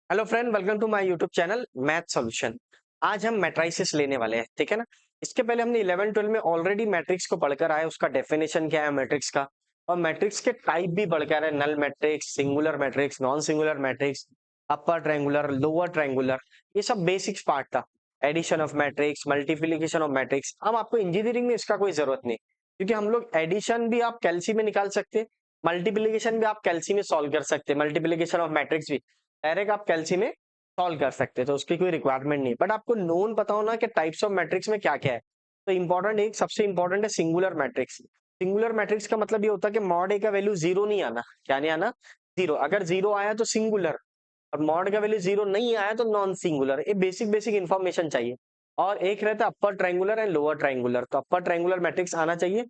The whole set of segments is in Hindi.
Hello friend, welcome to my YouTube channel math solution. आज हम मैट्रिसेस लेने वाले हैं, ठीक है ना। इसके पहले हमने 11 12 में ऑलरेडी मैट्रिक्स को पढ़कर आए, उसका डेफिनेशन क्या है मैट्रिक्स का, और मैट्रिक्स के टाइप भी पढ़कर आए। Null matrix, singular matrix, non singular matrix, upper triangular, lower triangular, ये सब बेसिक्स पार्ट था। Addition of matrix, multiplication of matrix. अब आपको इंजीनियरिंग में इसका कोई जरूरत नहीं, क्योंकि हम लोग एडिशन भी आप कैलसी में निकाल सकते हैं, मल्टीप्लिकेशन भी आप कैलसी में सॉल्व कर सकते हैं, मल्टीप्लिकेशन ऑफ मैट्रिक्स भी डायरेक्ट आप कैलसी में सॉल्व कर सकते हैं, तो उसकी कोई रिक्वायरमेंट नहीं। बट आपको नोन पता होना कि टाइप्स ऑफ मैट्रिक्स में क्या क्या है। तो इंपॉर्टेंट, एक सबसे इंपॉर्टेंट है सिंगुलर मैट्रिक्स। सिंगुलर मैट्रिक्स का मतलब ये होता है कि मॉड ए का वैल्यू जीरो नहीं आना। क्या नहीं आना? जीरो। अगर जीरो आया तो सिंगुलर, और मॉड का वैल्यू जीरो नहीं आया तो नॉन सिंगुलर। ये बेसिक बेसिक इंफॉर्मेशन चाहिए। और एक रहता है upper triangular and lower triangular, तो अपर ट्रायंगुलर मैट्रिक्स आना चाहिए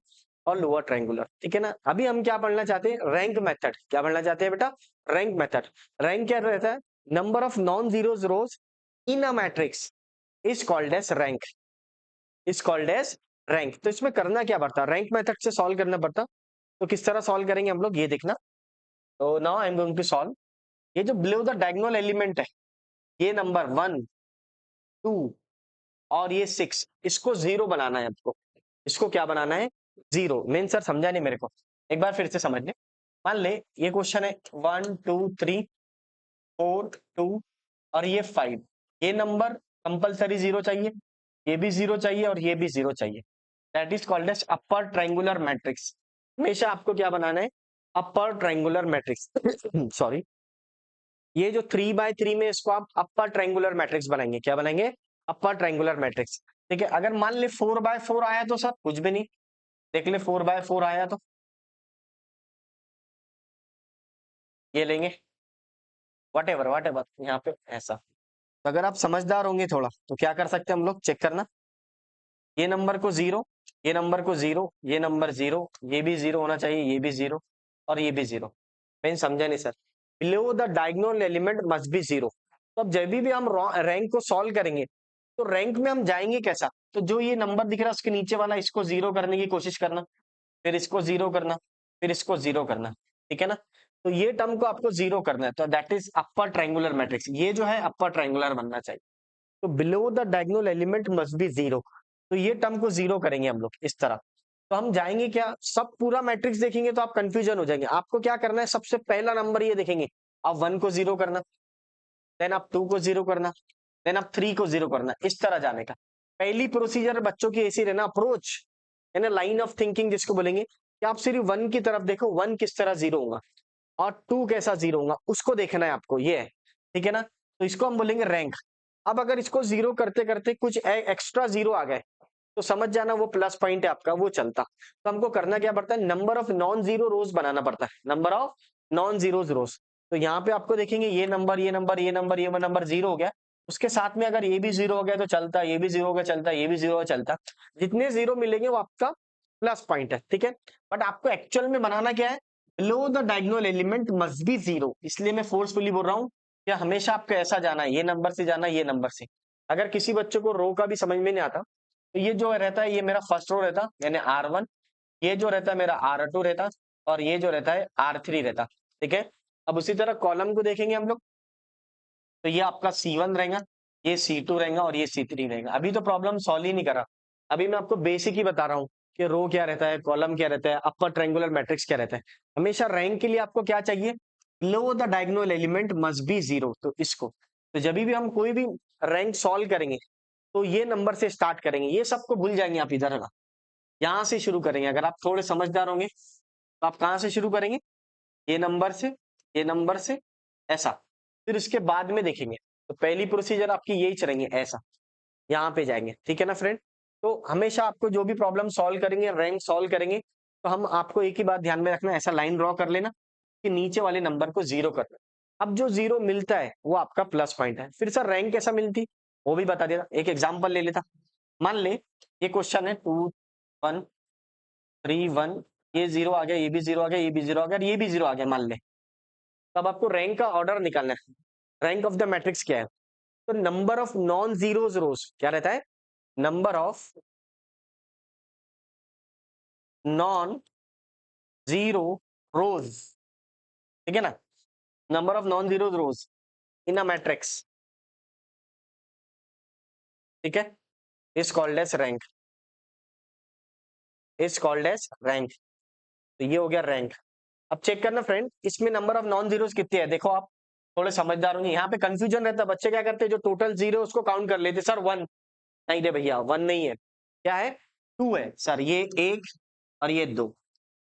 और लोअर ट्रायंगुलर, ठीक है ना। अभी हम क्या पढ़ना चाहते हैं? Rank method. क्या पढ़ना चाहते हैं बेटा? Rank method. रैंक क्या रहता है? Number of non zeros rows in a matrix is called as rank, is called as rank. तो इसमें करना क्या पड़ता है? रैंक मेथड से सॉल्व करना पड़ता। तो किस तरह सॉल्व करेंगे हम लोग, ये देखना। तो now I am going to solve. ये जो बिलो द डायगोनल एलिमेंट है, ये नंबर 1 2 और ये 6, इसको जीरो बनाना है आपको। इसको क्या बनाना है? जीरो। मेन सर समझा नहीं मेरे को, एक बार फिर से समझ ले। मान ले ये क्वेश्चन है 1 2 3 4 2 और ये 5। ये नंबर कंपलसरी जीरो चाहिए, ये भी जीरो चाहिए और ये भी जीरो चाहिए। That is called as upper triangular matrix. हमेशा आपको क्या बनाना है? अपर ट्रायंगुलर मैट्रिक्स। सॉरी, ये जो 3 बाय 3 में, इसको आप अपर ट्रायंगुलर मैट्रिक्स बनाएंगे। क्या बनाएंगे? अपर ट्रायंगुलर मैट्रिक्स। ठीक है। अगर मान ले 4 बाय 4 आया तो सर कुछ भी नहीं। देख ले 4 बाय 4 आया तो ये लेंगे, वट एवर यहाँ पे ऐसा। तो अगर आप समझदार होंगे थोड़ा तो क्या कर सकते हैं हम लोग, चेक करना। ये नंबर को जीरो, ये नंबर को जीरो, ये नंबर जीरो, ये भी जीरो होना चाहिए, ये भी जीरो और ये भी जीरो। मैं समझा नहीं sir? Below the diagonal element must be zero. तो अब जब भी हम रैंक को सॉल्व करेंगे तो रैंक में हम जाएंगे कैसा? तो जो ये नंबर दिख रहा है उसके नीचे वाला, इसको जीरो करने की कोशिश करना, फिर इसको जीरो करना, फिर इसको जीरो करना, ठीक है ना। तो ये टर्म को आपको जीरो करना है, तो that is upper triangular matrix. ये जो है अपर ट्रायंगुलर बनना चाहिए। तो below the diagonal element must be zero. तो ये टर्म को जीरो करेंगे हम लोग इस तरह। तो हम जाएंगे क्या, सब पूरा मैट्रिक्स देखेंगे तो आप कंफ्यूजन हो जाएंगे। आपको क्या करना है? सबसे पहला नंबर ये देखेंगे, आप 1 को जीरो करना, देन आप 2 को जीरो करना, देन आप 3 को जीरो करना, इस तरह जाने का। पहली प्रोसीजर बच्चों की ऐसी रहना, अप्रोच यानी लाइन ऑफ थिंकिंग जिसको बोलेंगे, कि आप सिर्फ 1 की तरफ देखो, 1 किस तरह जीरो होगा और 2 कैसा जीरो होगा, उसको देखना है आपको। ये है, ठीक है ना। तो इसको हम बोलेंगे रैंक। अब अगर इसको जीरो करते करते कुछ एक्स्ट्रा जीरो आ गए तो समझ जाना वो प्लस पॉइंट है आपका, वो चलता। तो हमको करना क्या पड़ता है? Number of non zero rows बनाना पड़ता है, number of non zero rows. तो यहाँ पे आपको देखेंगे ये नंबर, ये नंबर, ये नंबर, ये नंबर जीरो हो गया, उसके साथ में अगर ये भी जीरो हो गया तो चलता, ये भी जीरो हो गया चलता, ये भी जीरो हो गया चलता। जितने जीरो मिलेंगे वो आपका प्लस पॉइंट है, ठीक है। बट आपको एक्चुअल में बनाना क्या है? Below the diagonal element must be zero. इसलिए मैं फोर्सफुली बोल रहा हूँ कि हमेशा आपको ऐसा जाना है, ये नंबर से जाना है, ये नंबर से। अगर किसी बच्चे को रो का भी समझ में नहीं आता तो ये जो रहता है, ये मेरा फर्स्ट रो रहता यानी R1, ये जो रहता है मेरा R2 रहता, और ये जो रहता है R3 रहता, ठीक है। अब उसी तरह कॉलम को देखेंगे हम लोग, तो ये आपका C1 रहेगा, ये C2 रहेगा और ये C3 रहेगा। अभी तो प्रॉब्लम सॉल्व ही नहीं करा, अभी मैं आपको बेसिक ही बता रहा हूँ कि रो क्या रहता है, कॉलम क्या रहता है, अपर ट्रायंगुलर मैट्रिक्स क्या रहता है। हमेशा रैंक के लिए आपको क्या चाहिए? Low the diagonal element must be zero. तो इसको, तो जब भी हम कोई भी रैंक सॉल्व करेंगे तो ये नंबर से स्टार्ट करेंगे, ये सबको भूल जाएंगे आप इधर ना, यहाँ से शुरू करेंगे। अगर आप थोड़े समझदार होंगे तो आप कहाँ से शुरू करेंगे? ये नंबर से, ये नंबर से, ऐसा। फिर उसके बाद में देखेंगे तो पहली प्रोसीजर आपकी यही चलेंगे, ऐसा यहाँ पे जाएंगे, ठीक है ना फ्रेंड। तो हमेशा आपको जो भी प्रॉब्लम सॉल्व करेंगे, रैंक सॉल्व करेंगे, तो हम आपको एक ही बात ध्यान में रखना, ऐसा लाइन ड्रॉ कर लेना कि नीचे वाले नंबर को जीरो करना। अब जो जीरो मिलता है वो आपका प्लस पॉइंट है। फिर सर रैंक कैसा मिलती, वो भी बता देता। एक एग्जाम्पल ले लेता। मान ले ये क्वेश्चन है 2 1 3 1, ये जीरो आ गया, ये भी जीरो आ गया, ये भी जीरो आ गया, ये भी जीरो आ गया मान ले। तब आपको रैंक का ऑर्डर निकालना है। रैंक ऑफ द मैट्रिक्स क्या है? तो number of non zeros rows क्या रहता है? Number of non zero rows, ठीक है ना। Number of non zero rows, in a matrix, ठीक है, is called as rank, is called as rank. तो ये हो गया रैंक। अब चेक करना फ्रेंड, इसमें नंबर ऑफ नॉन जीरोस कितने हैं। देखो आप थोड़े समझदार होंगे, यहाँ पे कंफ्यूजन रहता है, बच्चे क्या करते हैं, जो टोटल जीरो उसको काउंट कर लेते, सर वन, नहीं रे भैया वन नहीं है, क्या है, टू है सर, ये एक और ये दो,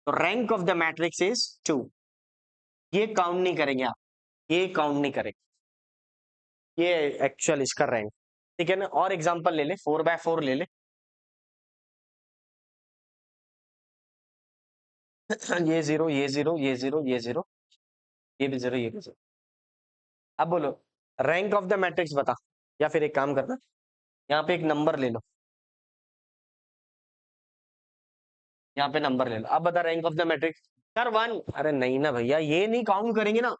तो rank of the matrix is two. ये काउंट नहीं करेंगे आप, ये काउंट नहीं करेंगे, ये एक्चुअल इसका रैंक, ठीक है ना। और एग्जांपल ले ले, 4x4 ले ले ये जीरो, ये जीरो, ये जीरो, ये जीरो, ये भी जीरो, ये भी जीरो। अब बोलो रैंक ऑफ द मैट्रिक्स बता, या फिर एक काम करना, यहाँ पे एक नंबर ले लो, यहाँ पे नंबर ले लो, अब बता rank of the matrix, sir one, अरे नहीं ना भैया, ये नहीं काउंट करेंगे ना,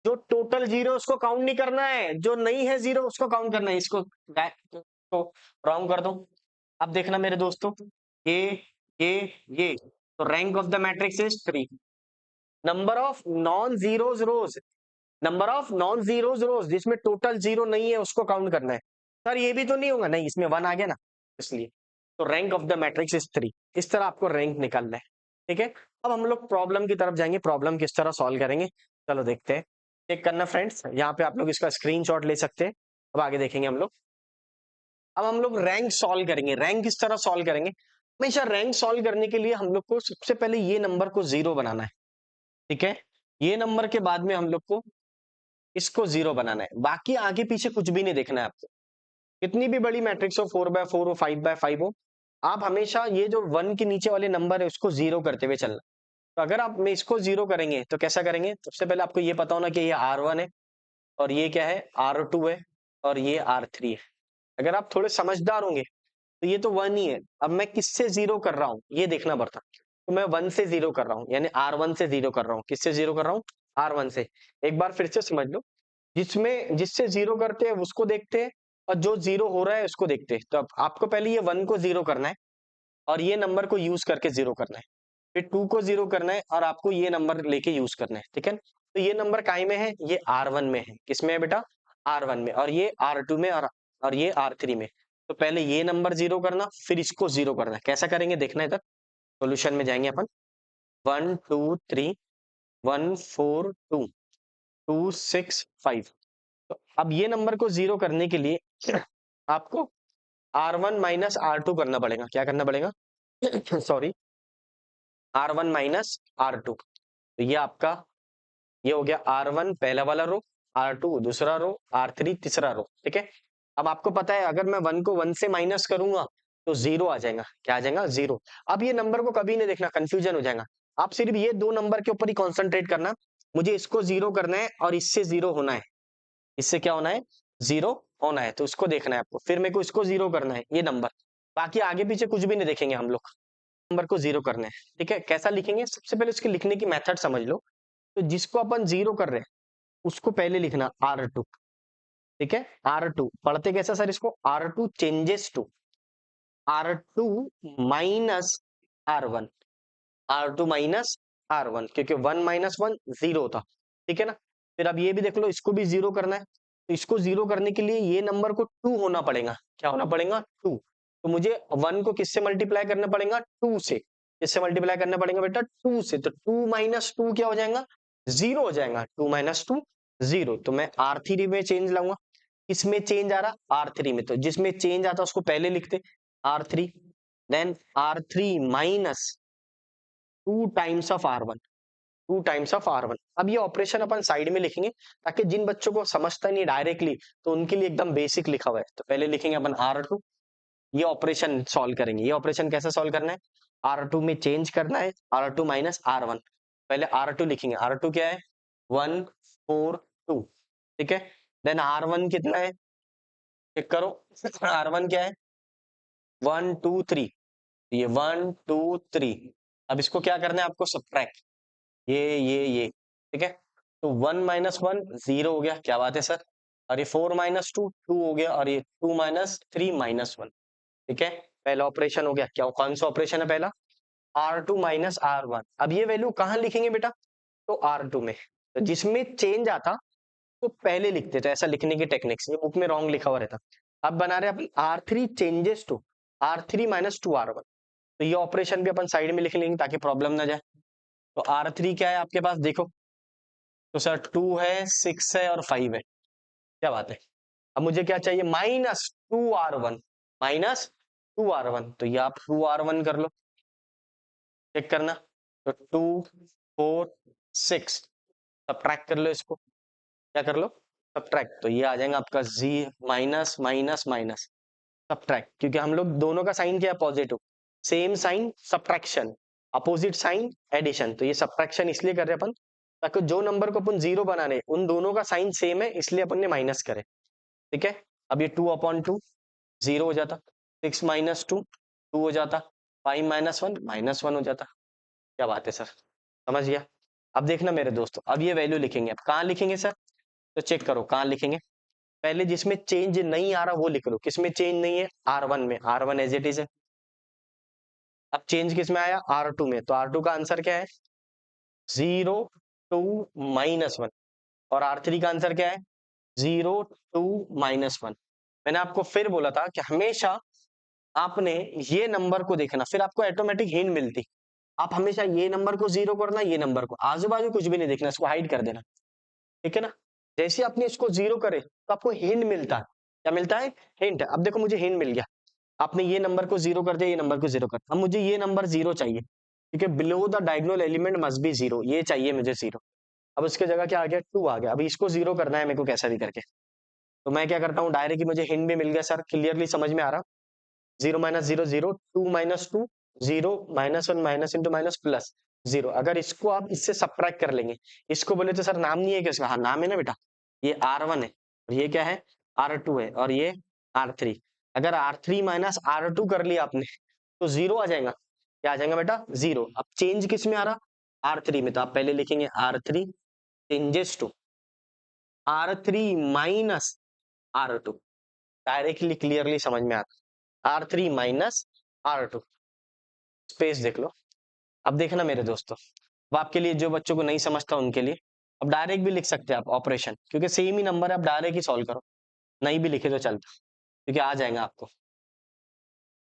जो टोटल जीरो उसको काउंट नहीं करना है, जो नहीं है जीरो उसको काउंट करना है, इसको तो रॉन्ग कर दो। अब देखना मेरे दोस्तों, ये ये ये, तो rank of the matrix is three. Number of non zeros rows, number of non zeros rows जिसमें टोटल जीरो नहीं है उसको काउंट करना है। सर ये भी तो नहीं होगा, नहीं इसमें वन आ गया ना, इसलिए तो rank of the matrix is three. इस तरह आपको रैंक निकालना है, ठीक है। अब हम लोग प्रॉब्लम की तरफ जाएंगे, प्रॉब्लम किस तरह सॉल्व करेंगे, चलो देखते हैं। चेक करना फ्रेंड्स, यहाँ पे आप लोग इसका स्क्रीनशॉट ले सकते हैं। अब आगे देखेंगे हम लोग, अब हम लोग रैंक सॉल्व करेंगे। रैंक किस तरह सॉल्व करेंगे, हमेशा रैंक सॉल्व करने के लिए हम लोग को सबसे पहले ये नंबर को जीरो बनाना है, ठीक है। ये नंबर के बाद में हम लोग को इसको जीरो बनाना है, बाकी आगे पीछे कुछ भी नहीं देखना है आपको। कितनी भी बड़ी मैट्रिक्स हो, 4x4 हो, 5x5 हो, आप हमेशा ये जो वन के नीचे वाले नंबर है उसको जीरो करते हुए चलना। तो अगर आप में इसको जीरो करेंगे तो कैसा करेंगे, सबसे पहले आपको ये पता होना कि ये R1 है और ये क्या है, R2 है और ये R3 है। अगर आप थोड़े समझदार होंगे तो ये तो वन ही है, अब मैं किससे जीरो कर रहा हूँ ये देखना पड़ता। तो मैं वन से जीरो कर रहा हूँ, यानी R1 से जीरो कर रहा हूँ। किससे जीरो कर रहा हूँ, R1 से। एक बार फिर से समझ लो, जिसमें जिससे जीरो करते हैं उसको देखते हैं, और जो जीरो हो रहा है उसको देखते हैं। तो अब आपको पहले ये वन को जीरो करना है और ये नंबर को यूज करके जीरो करना है, फिर टू को जीरो करना है और आपको ये नंबर लेके यूज करना है, ठीक है। तो ये नंबर काय में है, ये R1 में है, किसमें है बेटा, R1 में, और ये R2 में, और ये R3 में। तो पहले ये नंबर जीरो करना, फिर इसको जीरो करना। कैसा करेंगे देखना है, इधर सोल्यूशन में जाएंगे अपन, 1 2 3 1 4 2 2 6 5। तो अब ये नंबर को जीरो करने के लिए आपको R1 माइनस R2 करना पड़ेगा। क्या करना पड़ेगा सॉरी, R1 माइनस R2। तो ये आपका, ये हो गया R1 पहला वाला रो, R2 दूसरा रो, R3 तीसरा रो, ठीक है। अब आपको पता है अगर मैं वन को वन से माइनस करूंगा तो जीरो आ जाएगा। क्या आ जाएगा, जीरो। अब ये नंबर को कभी नहीं देखना, कंफ्यूजन हो जाएगा। आप सिर्फ ये दो नंबर के ऊपर ही कॉन्सेंट्रेट करना, मुझे इसको जीरो करना है और इससे जीरो होना है, इससे क्या होना है, जीरो होना है, तो उसको देखना है आपको। फिर मेरे को इसको जीरो करना है, ये नंबर, बाकी आगे पीछे कुछ भी नहीं देखेंगे हम लोग, नंबर को जीरो करना है, ठीक है। कैसा लिखेंगे, सबसे पहले उसके लिखने की मेथड समझ लो। तो जिसको अपन जीरो कर रहे हैं उसको पहले लिखना R2, ठीक है। R2 पढ़ते कैसा सर इसको, R2 changes to R2 minus R1, R2 minus R1, क्योंकि 1 माइनस 1 जीरो होता, ठीक है ना। फिर अब ये भी देख लो, इसको भी जीरो करना है, तो इसको जीरो करने के लिए ये नंबर को 2 होना पड़ेगा। क्या होना पड़ेगा, 2। तो मुझे 1 को किससे मल्टीप्लाई करना पड़ेगा, 2 से। किससे मल्टीप्लाई करना पड़ेगा बेटा, 2 से। तो 2 माइनस 2 क्या हो जाएगा, जीरो हो जाएगा। 2 माइनस 2 जीरो। तो मैं R3 में चेंज लाऊंगा, इसमें चेंज आ रहा R3 में, तो जिसमें चेंज आता उसको पहले लिखते R3, then R3 minus 2 times of R1, 2 times of R1। अब ये ऑपरेशन अपन साइड में लिखेंगे ताकि जिन बच्चों को समझता नहीं डायरेक्टली, तो उनके लिए एकदम बेसिक लिखा हुआ है। तो पहले लिखेंगे अपन R2, ये ऑपरेशन सॉल्व करेंगे। ये ऑपरेशन कैसे सॉल्व करना है, R2 में चेंज करना है, R2 माइनस R1। पहले R2 लिखेंगे, R2 क्या है, 1 4 2, ठीक है। देन R1 कितना है, चेक करो, R1 क्या है, 1 2 3, ये 1 2 3। अब इसको क्या करना है आपको, सब्ट्रैक्ट, ये, ठीक है। तो 1 माइनस 1 जीरो हो गया, क्या बात है सर। और ये 4 माइनस 2 2 हो गया, और ये 2 माइनस 3 माइनस 1, ठीक है। पहला ऑपरेशन हो गया। क्या, कौन सा ऑपरेशन है पहला, R2 माइनस R1। अब ये वैल्यू कहाँ लिखेंगे बेटा, तो R2 में। तो जिसमें चेंज आता इसको पहले लिखते थे, ऐसा लिखने की टेक्निक से, बुक में रॉन्ग लिखा हुआ रहता। अब बना रहे अपन R3 changes to R3 minus 2R1, तो ये ऑपरेशन भी अपन साइड में लिख लेंगे ताकि प्रॉब्लम ना जाए। तो R3 क्या है आपके पास, देखो तो सर 2 है, 6 है और 5 है, क्या बात है। अब मुझे क्या चाहिए, माइनस 2R1, माइनस 2R1, तो ये आप 2R1 कर लो, चेक करना। तो 2 4 6 सब्ट्रैक्ट कर लो, इसको क्या कर लो, सब्ट्रैक्ट, तो ये आ जाएगा आपका जी माइनस माइनस माइनस सब्ट्रैक्ट, क्योंकि हम लोग दोनों का साइन क्या है, positive, same sign subtraction, opposite sign addition, तो ये सब्ट्रैक्शन इसलिए कर रहे हैं अपन ताकि जो नंबर को अपन जीरो बना रहे उन दोनों का साइन सेम है, इसलिए अपन ने माइनस करे, ठीक है। अब ये 2/2 जीरो हो जाता, 6 माइनस 2 2 हो जाता, 5 माइनस 1 -1 हो जाता, क्या बात है सर, समझ गया। अब देखना मेरे दोस्तों, अब ये वैल्यू लिखेंगे, अब कहाँ लिखेंगे सर, तो चेक करो कहाँ लिखेंगे। पहले जिसमें चेंज नहीं आ रहा वो लिख लो, किसमें चेंज नहीं है, R1 में, R1 एज इट इज है। अब चेंज किसमें आया, R2 में, तो R2 का आंसर क्या है, 0 2 -1, और R3 का आंसर क्या है, 0 2 -1। मैंने आपको फिर बोला था कि हमेशा आपने ये नंबर को देखना, फिर आपको ऑटोमेटिक हिंट मिलती। आप हमेशा ये नंबर को जीरो करना, ये नंबर को, आजू बाजू कुछ भी नहीं देखना, इसको हाइड कर देना, ठीक है ना। जैसे आपने इसको जीरो करे तो आपको हिंट मिलता है, क्या मिलता है, हिंट। अब देखो मुझे हिंट मिल गया, आपने ये नंबर को जीरो कर दिया, ये नंबर को जीरो कर, अब मुझे ये नंबर जीरो चाहिए, क्योंकि below the diagonal element must be zero, ये चाहिए मुझे जीरो। अब उसके जगह क्या आ गया, 2 आ गया, अभी इसको जीरो करना है मेरे को कैसा भी करके, तो मैं क्या करता हूँ, डायरेक्ट ही मुझे हिंट भी मिल गया सर, क्लियरली समझ में आ रहा, 0 minus 0 0, 2 minus 2 0, -1 minus into minus plus 0। अगर इसको आप इससे सब्ट्रैक्ट कर लेंगे, इसको बोले तो सर नाम नहीं है क्या इसका, हाँ नाम है ना बेटा, ये R1 है और ये क्या है, R2 है और ये R3। अगर R3 माइनस R2 कर लिया आपने तो जीरो आ जाएगा, क्या आ जाएगा बेटा, जीरो। अब चेंज किस में आ रहा, R3 में, तो आप पहले लिखेंगे R3 changes to R3 minus R2, directly clearly समझ में आता, R3 माइनस R2, स्पेस देख लो। अब देखना मेरे दोस्तों, अब आपके लिए जो बच्चों को नहीं समझता उनके लिए, अब डायरेक्ट भी लिख सकते हैं आप ऑपरेशन, क्योंकि सेम ही नंबर है, आप डायरेक्ट ही सॉल्व करो, नहीं भी लिखे तो चलता, क्योंकि आ जाएगा आपको।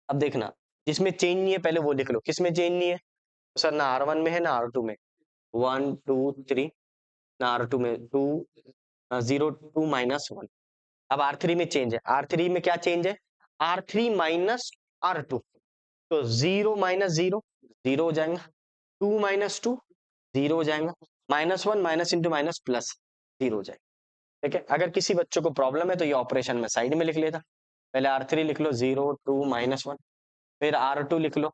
अब देखना, जिसमें चेंज नहीं है पहले वो लिख लो, किसमें चेंज नहीं है, तो सर ना R1 में है ना R2 में, 1 2 3, ना R2 में 2 0 2 -1। अब R3 में चेंज है, R3 में क्या चेंज है, R3 माइनस R2, तो 0 माइनस 0 0 हो जाएगा, 2 माइनस 2 0 हो जाएगा, -1 माइनस इंटू माइनस प्लस 0 हो जाएगा, ठीक है। अगर किसी बच्चों को प्रॉब्लम है तो ये ऑपरेशन में साइड में लिख लेता, पहले R3 लिख लो 0 2 -1, फिर R2 लिख लो,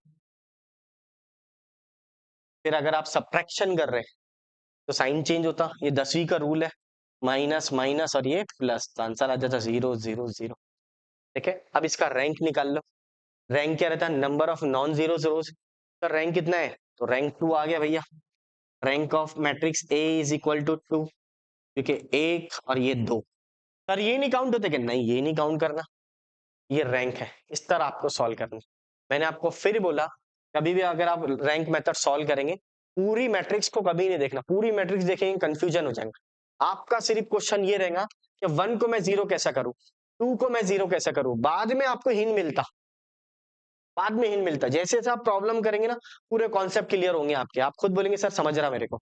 फिर अगर आप सब्ट्रैक्शन कर रहे हैं तो साइन चेंज होता, ये 10वीं का रूल है, माइनस माइनस और ये प्लस, तो आंसर आ जाता 0 0 0, ठीक है। अब इसका रैंक निकाल लो, रैंक क्या रहता है, number of non zero rows, तो रैंक कितना है, तो रैंक 2 आ गया भैया, rank of matrix A is equal to 2, क्योंकि 1 और ये 2, सर ये नहीं काउंट होते क्या, नहीं ये नहीं काउंट करना, ये रैंक है, इस तरह आपको सॉल्व करना। मैंने आपको फिर बोला, कभी भी अगर आप रैंक मेथड सॉल्व करेंगे, पूरी मैट्रिक्स को कभी नहीं देखना, पूरी मैट्रिक्स देखेंगे कंफ्यूजन हो जाएगा। आपका सिर्फ क्वेश्चन ये रहेगा कि 1 को मैं जीरो कैसा करूं, 2 को मैं जीरो कैसा करूं, बाद में आपको हिंट मिलता, बाद में हिंट मिलता, जैसे जैसे आप प्रॉब्लम करेंगे ना, पूरे कॉन्सेप्ट क्लियर होंगे आपके, आप खुद बोलेंगे सर समझ रहा मेरे को,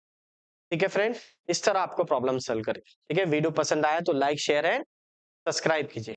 ठीक है फ्रेंड। इस तरह आपको प्रॉब्लम सॉल्व करें, ठीक है। वीडियो पसंद आया तो लाइक शेयर एंड सब्सक्राइब कीजिए।